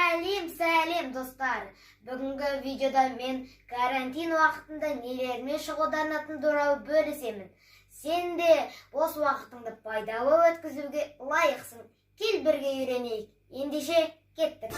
Сәлем достар. Бүгінгі видеода мен карантин уақытында нелермен шұғылданатын туралы бөлісемін. Сен де бос уақытыңды пайдалы өткізуге лайықсың. Кел бірге үйренейік. Ендеше кеттік.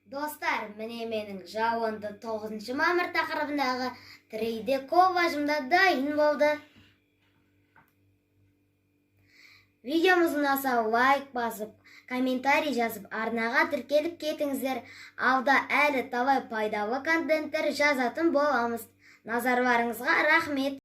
Достар, міне менің жауынды 9 мамыр тақырыбындағы 3D коллажымда дайын болды. Видеомыз ұнаса лайк басып, комментарий жазып, арнаға тіркеліп кетіңіздер. Алда әлі талай пайдалы контенттер жазатын боламыз. Назарларыңызға рахмет.